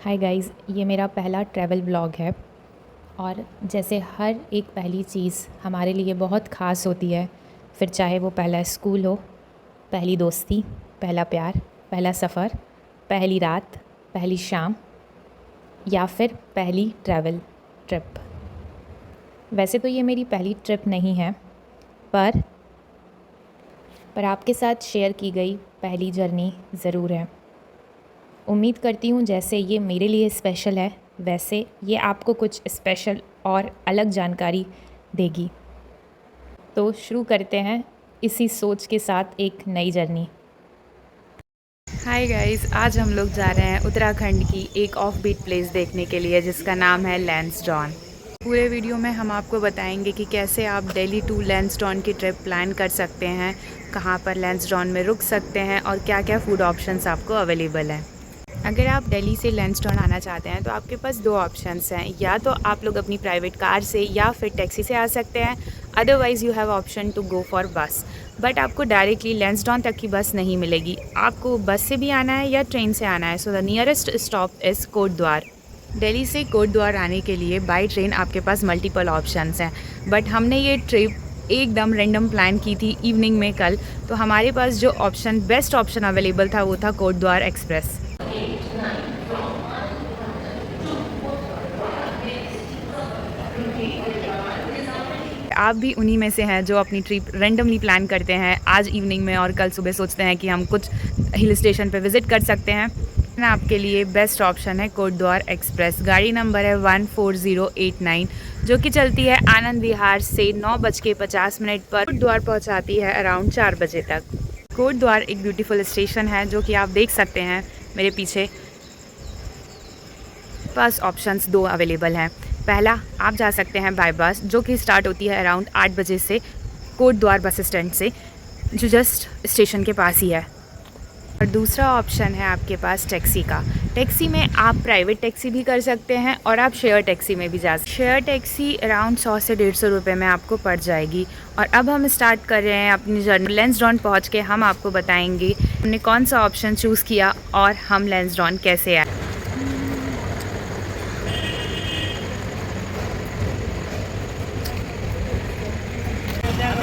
Hi guys, ये मेरा पहला ट्रैवल व्लॉग है। और जैसे हर एक पहली चीज़ हमारे लिए बहुत ख़ास होती है, फिर चाहे वो पहला स्कूल हो, पहली दोस्ती, पहला प्यार, पहला सफ़र, पहली रात, पहली शाम या फिर पहली ट्रैवल ट्रिप। वैसे तो ये मेरी पहली ट्रिप नहीं है, पर आपके साथ शेयर की गई पहली जर्नी ज़रूर है। उम्मीद करती हूँ जैसे ये मेरे लिए स्पेशल है, वैसे ये आपको कुछ स्पेशल और अलग जानकारी देगी। तो शुरू करते हैं इसी सोच के साथ एक नई जर्नी। हाय गाइस, आज हम लोग जा रहे हैं उत्तराखंड की एक ऑफ बीट प्लेस देखने के लिए जिसका नाम है लैंसडॉन। पूरे वीडियो में हम आपको बताएंगे कि कैसे आप दिल्ली टू लैंसडॉन की ट्रिप प्लान कर सकते हैं, कहां पर लैंसडॉन में रुक सकते हैं और क्या क्या फूड ऑप्शंस आपको अवेलेबल हैं। अगर आप दिल्ली से लैंसडॉन आना चाहते हैं तो आपके पास दो ऑप्शंस हैं, या तो आप लोग अपनी प्राइवेट कार से या फिर टैक्सी से आ सकते हैं। Otherwise you have option to go for bus, but आपको डायरेक्टली लैंसडॉन तक की बस नहीं मिलेगी। आपको बस से भी आना है या ट्रेन से आना है। So the nearest stop is Kotdwar. Delhi से कोटद्वार आने के लिए बाई ट्रेन आपके पास मल्टीपल ऑप्शंस हैं, बट हमने ये ट्रिप एकदम रैंडम प्लान की थी इवनिंग में कल। तो हमारे पास जो ऑप्शन बेस्ट ऑप्शन अवेलेबल था वो था कोटद्वार एक्सप्रेस। आप भी उन्हीं में से हैं जो अपनी ट्रिप रैंडमली प्लान करते हैं आज इवनिंग में और कल सुबह सोचते हैं कि हम कुछ हिल स्टेशन पे विज़िट कर सकते हैं। आपके लिए बेस्ट ऑप्शन है कोटद्वार एक्सप्रेस। गाड़ी नंबर है 14089, जो कि चलती है आनंद विहार से 9:50 पर कोटद्वार पहुंचाती है अराउंड 4 बजे तक। कोटद्वार एक ब्यूटीफुल स्टेशन है जो कि आप देख सकते हैं मेरे पीछे। बस ऑप्शंस दो अवेलेबल हैं। पहला, आप जा सकते हैं बाय बस, जो कि स्टार्ट होती है अराउंड 8 बजे से कोटद्वार बस स्टैंड से, जो जस्ट स्टेशन के पास ही है। और दूसरा ऑप्शन है आपके पास टैक्सी का। टैक्सी में आप प्राइवेट टैक्सी भी कर सकते हैं और आप शेयर टैक्सी में भी जा सकते हैं। शेयर टैक्सी अराउंड 100 से 150 रुपये में आपको पड़ जाएगी। और अब हम स्टार्ट कर रहे हैं अपनी जर्नी। लैंसडॉन पहुँच के हम आपको बताएंगे हमने कौन सा ऑप्शन चूज़ किया और हम लैंसडॉन कैसे आए।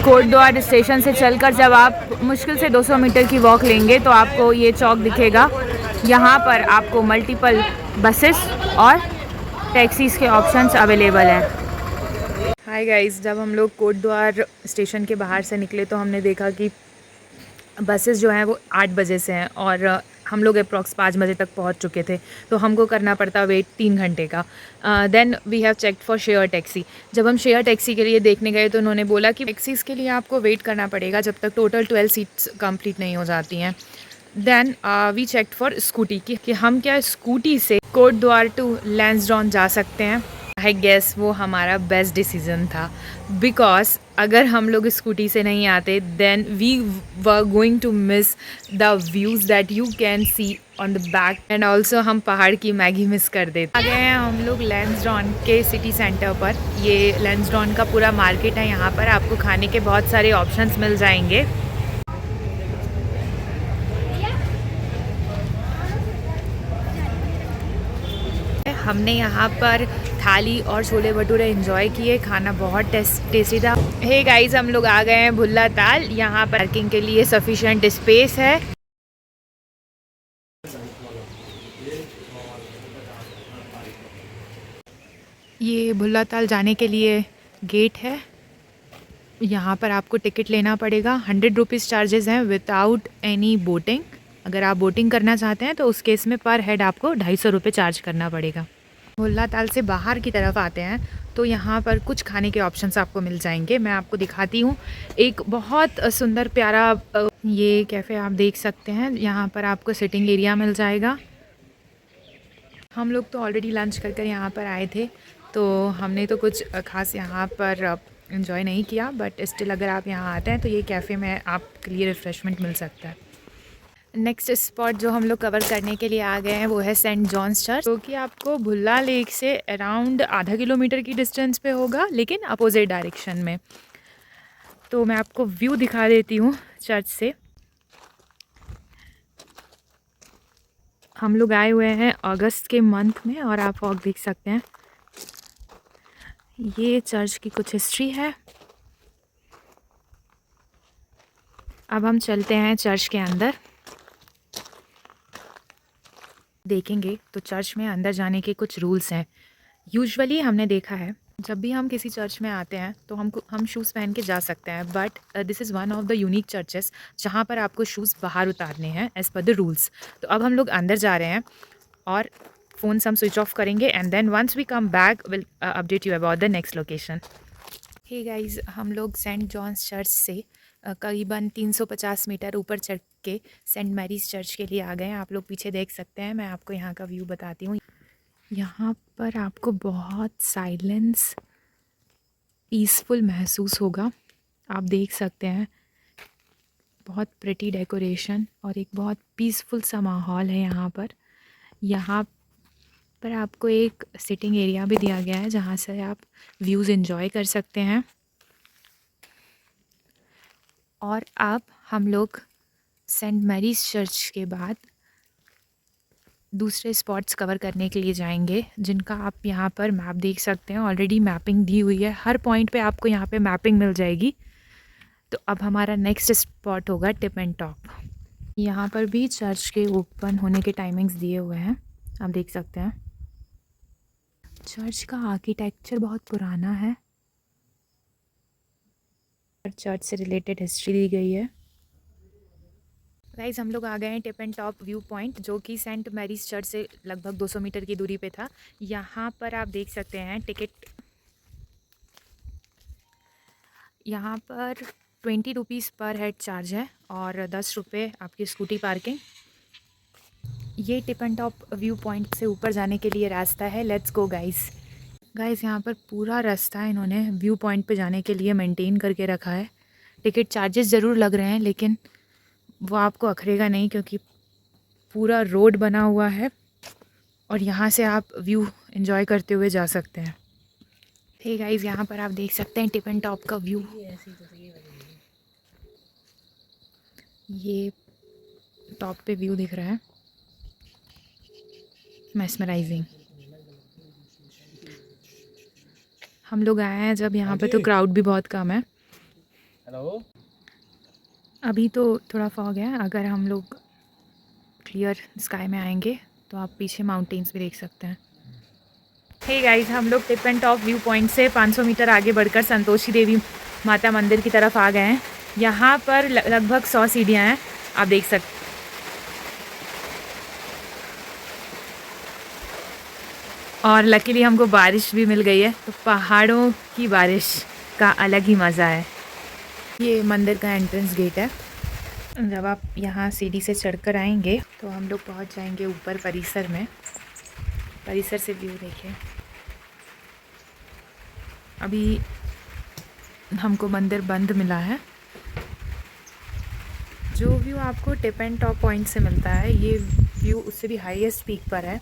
कोटद्वार स्टेशन से चलकर जब आप मुश्किल से 200 मीटर की वॉक लेंगे तो आपको ये चौक दिखेगा। यहाँ पर आपको मल्टीपल बसेस और टैक्सीज़ के ऑप्शंस अवेलेबल हैं। हाय गाइस, जब हम लोग कोटद्वार स्टेशन के बाहर से निकले तो हमने देखा कि बसेस जो हैं वो 8 बजे से हैं और हम लोग अप्रॉक्स 5 बजे तक पहुंच चुके थे, तो हमको करना पड़ता वेट 3 घंटे का। Then we have checked for share taxi. जब हम शेयर टैक्सी के लिए देखने गए तो उन्होंने बोला कि टैक्सीज़ के लिए आपको वेट करना पड़ेगा जब तक टोटल 12 सीट्स कंप्लीट नहीं हो जाती हैं। Then we checked for scooty कि हम क्या स्कूटी से कोटद्वार टू लैंसडॉन जा सकते हैं। आई गेस वो हमारा बेस्ट डिसीज़न था, बिकॉज अगर हम लोग स्कूटी से नहीं आते then we were going to miss the views that you can see on the back, and also हम पहाड़ की मैगी मिस कर देते। आ गए हैं हम लोग लैंसडॉन के सिटी सेंटर पर। ये लैंसडॉन का पूरा मार्केट है। यहाँ पर आपको खाने के बहुत सारे ऑप्शंस मिल जाएंगे। हमने यहाँ पर थाली और छोले भटूरे एंजॉय किए। खाना बहुत टेस्टी था। हे गाइस, हम लोग आ गए हैं भुल्ला ताल। यहाँ पर पार्किंग के लिए सफिशिएंट स्पेस है। ये भुल्ला ताल जाने के लिए गेट है। यहाँ पर आपको टिकट लेना पड़ेगा। 100 रुपीज़ चार्जेस हैं विदाउट एनी बोटिंग। अगर आप बोटिंग करना चाहते हैं तो उस केस में पर हेड आपको 250 रुपये चार्ज करना पड़ेगा। भुल्ला ताल से बाहर की तरफ आते हैं तो यहाँ पर कुछ खाने के ऑप्शंस आपको मिल जाएंगे। मैं आपको दिखाती हूँ। एक बहुत सुंदर प्यारा ये कैफ़े आप देख सकते हैं। यहाँ पर आपको सिटिंग एरिया मिल जाएगा। हम लोग तो ऑलरेडी लंच कर यहाँ पर आए थे, तो हमने तो कुछ ख़ास यहाँ पर एंजॉय नहीं किया, बट स्टिल अगर आप यहाँ आते हैं तो ये कैफ़े में आपके लिए रिफ़्रेशमेंट मिल सकता है। नेक्स्ट स्पॉट जो हम लोग कवर करने के लिए आ गए हैं वो है सेंट जॉन्स चर्च, जो कि आपको भुल्ला लेक से अराउंड आधा किलोमीटर की डिस्टेंस पे होगा, लेकिन अपोजिट डायरेक्शन में। तो मैं आपको व्यू दिखा देती हूँ चर्च से। हम लोग आए हुए हैं अगस्त के मंथ में और आप फॉग देख सकते हैं। ये चर्च की कुछ हिस्ट्री है। अब हम चलते हैं चर्च के अंदर, देखेंगे तो चर्च में अंदर जाने के कुछ रूल्स हैं। यूजुअली हमने देखा है जब भी हम किसी चर्च में आते हैं तो हम शूज़ पहन के जा सकते हैं, but this is one of the unique churches जहाँ पर आपको शूज़ बाहर उतारने हैं एज़ पर द रूल्स। तो अब हम लोग अंदर जा रहे हैं और फ़ोन हम स्विच ऑफ करेंगे and then once we come back will update you about the next location. Hey guys, हम लोग सेंट जॉन्स चर्च से करीबन 350 मीटर ऊपर चढ़ के सेंट मैरीज चर्च के लिए आ गए हैं। आप लोग पीछे देख सकते हैं, मैं आपको यहाँ का व्यू बताती हूँ। यहाँ पर आपको बहुत साइलेंस, पीसफुल महसूस होगा। आप देख सकते हैं बहुत प्रिटी डेकोरेशन और एक बहुत पीसफुल सा माहौल है यहाँ पर। यहाँ पर आपको एक सिटिंग एरिया भी दिया गया है जहाँ से आप व्यूज़ एंजॉय कर सकते हैं। और अब हम लोग सेंट मैरीज चर्च के बाद दूसरे स्पॉट्स कवर करने के लिए जाएंगे, जिनका आप यहाँ पर मैप देख सकते हैं। ऑलरेडी मैपिंग दी हुई है, हर पॉइंट पे आपको यहाँ पे मैपिंग मिल जाएगी। तो अब हमारा नेक्स्ट स्पॉट होगा टिप एंड टॉप। यहाँ पर भी चर्च के ओपन होने के टाइमिंग्स दिए हुए हैं, आप देख सकते हैं। चर्च का आर्किटेक्चर बहुत पुराना है, चर्च से रिलेटेड हिस्ट्री दी गई है। गाइस, हम लोग आ गए हैं tip and top view point, जो कि सेंट मैरीज चर्च से लगभग 200 मीटर की दूरी पे था। यहाँ पर आप देख सकते हैं टिकट, यहाँ पर 20 रुपीज़ पर हेड चार्ज है और 10 रुपये आपकी स्कूटी पार्किंग। ये tip and top view point से ऊपर जाने के लिए रास्ता है। Let's go guys. गाइस, यहाँ पर पूरा रास्ता इन्होंने व्यू पॉइंट पे जाने के लिए मेंटेन करके रखा है। टिकट चार्जेस ज़रूर लग रहे हैं, लेकिन वो आपको अखरेगा नहीं क्योंकि पूरा रोड बना हुआ है और यहाँ से आप व्यू एंजॉय करते हुए जा सकते हैं। हे गाइस, यहाँ पर आप देख सकते हैं टिप एंड टॉप का व्यू। ये टॉप पे व्यू दिख रहा है, मैस्मराइजिंग। हम लोग आए हैं जब यहाँ पे तो क्राउड भी बहुत कम है। हेलो, अभी तो थोड़ा फॉग है। अगर हम लोग क्लियर स्काई में आएंगे तो आप पीछे माउंटेन्स भी देख सकते हैं। हे गाइस, हम लोग tip and top view point से 500 मीटर आगे बढ़कर संतोषी देवी माता मंदिर की तरफ आ गए हैं। यहाँ पर लगभग 100 सीढ़ियाँ हैं, आप देख सकते। और लकीली हमको बारिश भी मिल गई है, तो पहाड़ों की बारिश का अलग ही मज़ा है। ये मंदिर का एंट्रेंस गेट है। जब आप यहाँ सीढ़ी से चढ़कर आएंगे तो हम लोग पहुँच जाएंगे ऊपर परिसर में। परिसर से व्यू देखिए। अभी हमको मंदिर बंद मिला है। जो व्यू आपको टिप एंड टॉप पॉइंट से मिलता है, ये व्यू उससे भी हाईएस्ट पीक पर है।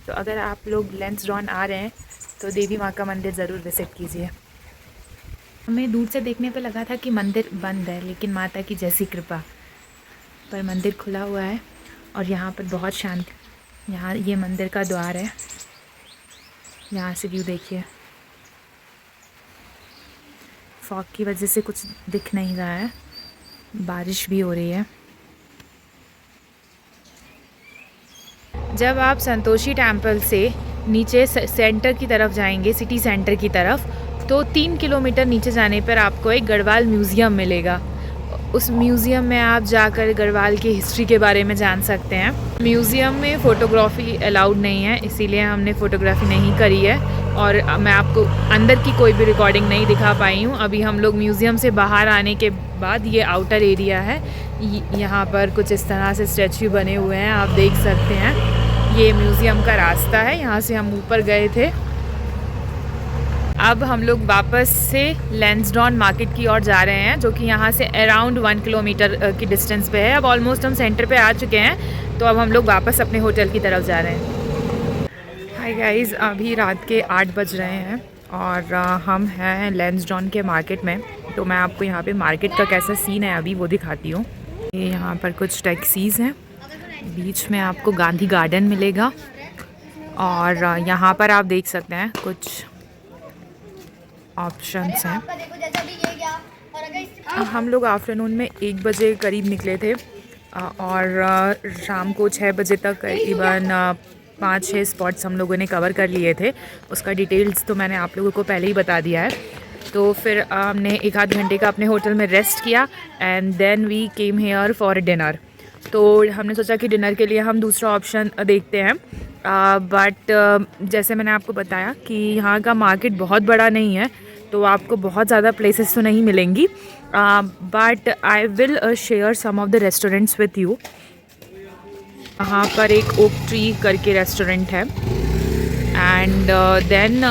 तो अगर आप लोग लैंसडाउन आ रहे हैं तो देवी माँ का मंदिर ज़रूर विज़िट कीजिए। हमें दूर से देखने पे लगा था कि मंदिर बंद है, लेकिन माता की जैसी कृपा पर मंदिर खुला हुआ है और यहाँ पर बहुत शांत। यहाँ ये मंदिर का द्वार है, यहाँ से व्यू देखिए। फॉग की वजह से कुछ दिख नहीं रहा है, बारिश भी हो रही है। जब आप संतोषी टेम्पल से नीचे सेंटर की तरफ जाएंगे, सिटी सेंटर की तरफ, तो 3 किलोमीटर नीचे जाने पर आपको एक गढ़वाल म्यूज़ियम मिलेगा। उस म्यूज़ियम में आप जाकर गढ़वाल की हिस्ट्री के बारे में जान सकते हैं। म्यूज़ियम में फ़ोटोग्राफ़ी अलाउड नहीं है, इसीलिए हमने फ़ोटोग्राफ़ी नहीं करी है और मैं आपको अंदर की कोई भी रिकॉर्डिंग नहीं दिखा पाई हूँ। अभी हम लोग म्यूज़ियम से बाहर आने के बाद ये आउटर एरिया है। यहाँ पर कुछ इस तरह से स्टैचू बने हुए हैं, आप देख सकते हैं। ये म्यूज़ियम का रास्ता है, यहाँ से हम ऊपर गए थे। अब हम लोग वापस से लैंसडाउन मार्केट की ओर जा रहे हैं, जो कि यहाँ से अराउंड 1 किलोमीटर की डिस्टेंस पे है। अब ऑलमोस्ट हम सेंटर पे आ चुके हैं, तो अब हम लोग वापस अपने होटल की तरफ जा रहे हैं। हाय गाइस, अभी रात के 8 बज रहे हैं और हम हैं लैंसडाउन के मार्केट में। तो मैं आपको यहाँ पे मार्केट का कैसा सीन है अभी वो दिखाती हूँ। यहाँ पर कुछ टैक्सीज़ हैं बीच में आपको गांधी गार्डन मिलेगा और यहाँ पर आप देख सकते हैं कुछ ऑप्शंस हैं। हम लोग आफ्टरनून में 1 बजे करीब निकले थे और शाम को 6 बजे तक करीबन 5-6 स्पॉट्स हम लोगों ने कवर कर लिए थे। उसका डिटेल्स तो मैंने आप लोगों को पहले ही बता दिया है। तो फिर हमने 1-8 घंटे का अपने होटल में रेस्ट किया and then we came here for dinner. तो हमने सोचा कि डिनर के लिए हम दूसरा ऑप्शन देखते हैं, बट जैसे मैंने आपको बताया कि यहाँ का मार्केट बहुत बड़ा नहीं है, तो आपको बहुत ज़्यादा प्लेसेस तो नहीं मिलेंगी, but I will share some of the restaurants with you. यहाँ पर एक ओक ट्री करके रेस्टोरेंट है एंड देन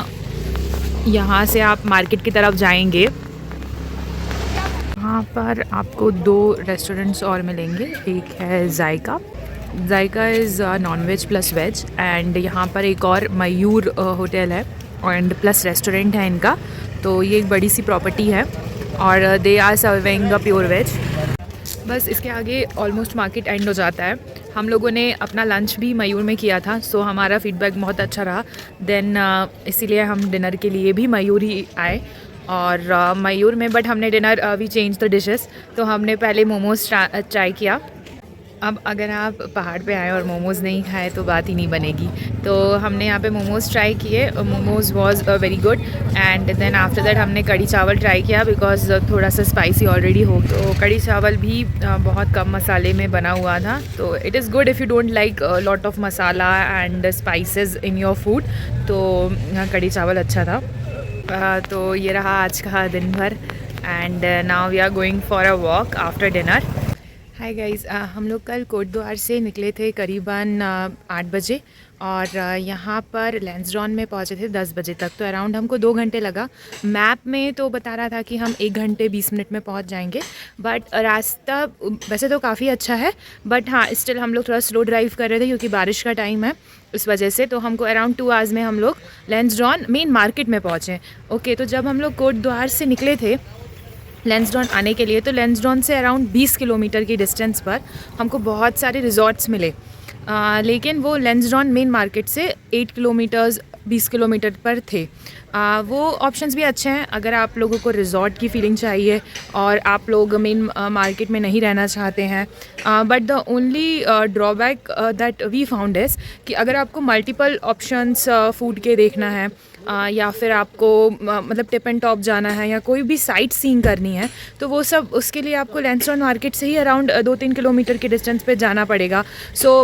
यहाँ से आप मार्केट की तरफ जाएंगे। यहाँ पर आपको 2 रेस्टोरेंट्स और मिलेंगे। एक है Zaika is non-veg plus veg and यहाँ पर एक और मयूर होटल है एंड प्लस रेस्टोरेंट है इनका। तो ये एक बड़ी सी प्रॉपर्टी है और they are serving pure veg. बस इसके आगे ऑलमोस्ट मार्केट एंड हो जाता है। हम लोगों ने अपना लंच भी मयूर में किया था, सो हमारा फीडबैक बहुत अच्छा रहा। देन इसीलिए हम डिनर के लिए भी मयूर ही आए और मयूर में, बट हमने dinner we change the dishes. तो हमने पहले मोमोज़ ट्राई किया। अब अगर आप पहाड़ पे आए और मोमोज़ नहीं खाए तो बात ही नहीं बनेगी। तो हमने यहाँ पे मोमोज़ ट्राई किए, momos was very good and then after that हमने कढ़ी चावल ट्राई किया बिकॉज़ थोड़ा सा स्पाइसी ऑलरेडी हो। तो कढ़ी चावल भी बहुत कम मसाले में बना हुआ था। तो it is good if you don't like lot of masala and spices in your food, तो कढ़ी चावल अच्छा था। तो ये रहा आज का दिन भर and now we are going for a walk after dinner. Hi guys, हम लोग कल कोटद्वार से निकले थे करीबन 8 बजे और यहाँ पर लैंसडाउन में पहुँचे थे 10 बजे तक। तो अराउंड हमको 2 घंटे लगा। मैप में तो बता रहा था कि हम 1 घंटे 20 मिनट में पहुँच जाएंगे, बट रास्ता वैसे तो काफ़ी अच्छा है, बट हाँ स्टिल हम लोग थोड़ा स्लो ड्राइव कर रहे थे क्योंकि बारिश का टाइम है, उस वजह से। तो हमको अराउंड 2 आवर्स में हम लोग लैंसडाउन मेन मार्केट में पहुँचे। ओके, तो जब हम लोग कोटद्वार से निकले थे लैंसडाउन आने के लिए, तो लैंसडाउन से अराउंड 20 किलोमीटर की डिस्टेंस पर हमको बहुत सारे रिजॉर्ट्स मिले, लेकिन वो लैंसडाउन मेन मार्केट से 8 किलोमीटर्स 20 किलोमीटर पर थे। वो ऑप्शंस भी अच्छे हैं अगर आप लोगों को रिजॉर्ट की फीलिंग चाहिए और आप लोग मेन मार्केट में नहीं रहना चाहते हैं। But the only drawback that we found is कि अगर आपको मल्टीपल ऑप्शंस फूड के देखना है या फिर आपको मतलब टिप एंड टॉप जाना है या कोई भी साइट सीइंग करनी है, तो वो सब उसके लिए आपको लैंसडाउन मार्केट से ही अराउंड 2-3 किलोमीटर के डिस्टेंस पे जाना पड़ेगा। सो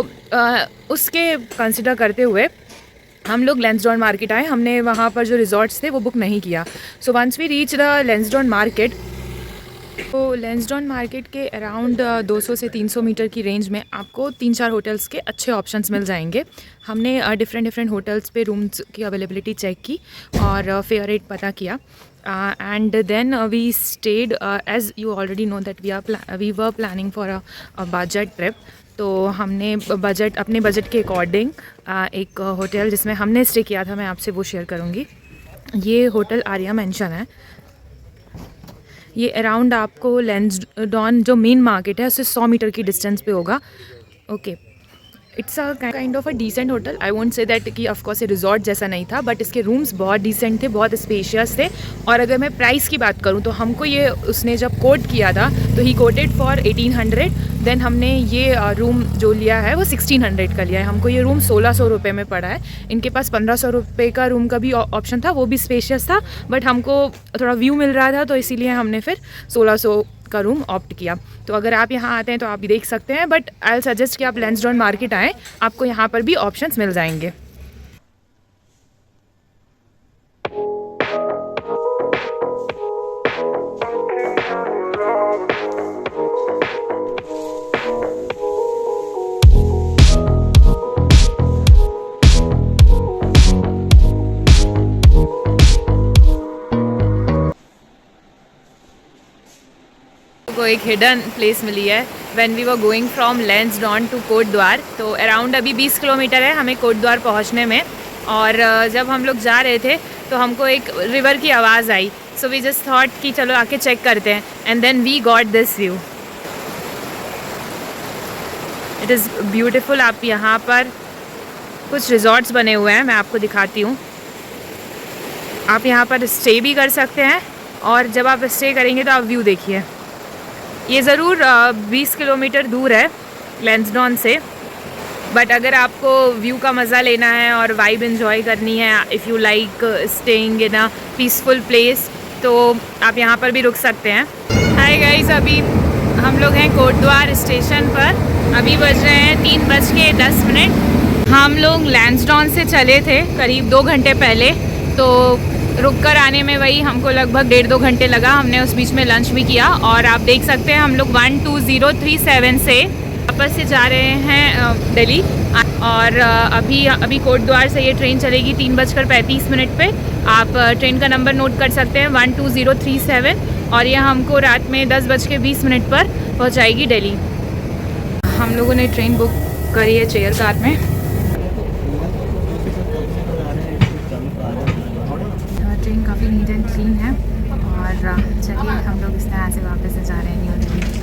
उसके कंसिडर करते हुए हम लोग लैंसडाउन मार्केट आए। हमने वहाँ पर जो रिजॉर्ट्स थे वो बुक नहीं किया। So once we reach the Lansdowne market, तो लैंसडाउन मार्केट के अराउंड 200 से 300 मीटर की रेंज में आपको 3-4 होटल्स के अच्छे ऑप्शंस मिल जाएंगे। हमने डिफरेंट होटल्स पे रूम्स की अवेलेबिलिटी चेक की और फेयर रेट पता किया and then we stayed, as you already know that we were planning for a budget trip. तो हमने अपने बजट के अकॉर्डिंग एक होटल जिसमें हमने स्टे किया था, मैं आपसे वो शेयर करूँगी। ये होटल आर्या मेंशन है। ये अराउंड आपको लैंसडाउन जो मेन मार्केट है उससे 100 मीटर की डिस्टेंस पे होगा। Okay, it's a kind of a decent hotel. I won't say that कि ऑफकोर्स ये रिजॉर्ट जैसा नहीं था, बट इसके रूम्स बहुत डिसेंट थे, बहुत स्पेशियस थे। और अगर मैं प्राइस की बात करूँ तो हमको ये उसने जब कोट किया था तो ही कोटेड फॉर 1800। देन हमने ये रूम जो लिया है वो 1600 का लिया है। हमको ये रूम 1600 रुपये में पड़ा है। इनके पास 1500 रुपये का रूम का भी ऑप्शन था, वो भी स्पेशियस था, बट हमको थोड़ा व्यू मिल रहा था तो इसीलिए हमने फिर 1600 का रूम ऑप्ट किया। तो अगर आप यहाँ आते हैं तो आप भी देख सकते हैं, बट आई विल सजेस्ट कि आप लैंसडाउन मार्केट आएँ, आपको यहाँ पर भी ऑप्शंस मिल जाएंगे। को एक हिडन प्लेस मिली है when we were going from Lansdowne to Kotdwar. तो अराउंड अभी 20 किलोमीटर है हमें कोटद्वार पहुंचने में, और जब हम लोग जा रहे थे तो हमको एक रिवर की आवाज़ आई। सो वी जस्ट थॉट कि चलो आके चेक करते हैं, and then we got this view. It is beautiful. आप यहाँ पर कुछ रिजॉर्ट्स बने हुए हैं, मैं आपको दिखाती हूँ। आप यहाँ पर स्टे भी कर सकते हैं और जब आप स्टे करेंगे तो आप व्यू देखिए। ये ज़रूर 20 किलोमीटर दूर है लैंसडाउन से, बट अगर आपको व्यू का मज़ा लेना है और वाइब इन्जॉय करनी है, if you like staying in a peaceful place, तो आप यहाँ पर भी रुक सकते हैं। हाय गाइस, अभी हम लोग हैं कोटद्वार स्टेशन पर। अभी बज रहे हैं 3:10। हम लोग लैंसडाउन से चले थे करीब 2 घंटे पहले, तो रुक कर आने में वही हमको लगभग 1.5-2 घंटे लगा। हमने उस बीच में लंच भी किया और आप देख सकते हैं हम लोग 12037 से वापस से जा रहे हैं दिल्ली। और अभी कोटद्वार से ये ट्रेन चलेगी 3:35 पे। आप ट्रेन का नंबर नोट कर सकते हैं 12037, और ये हमको रात में 10:20 पर पहुंचाएगी दिल्ली। हम लोगों ने ट्रेन बुक करी है चेयर कार में। ट्रेन काफ़ी नीट एंड क्लीन है और चलिए हम लोग इस तरह से वापस से जा रहे हैं न्यू दिल्ली।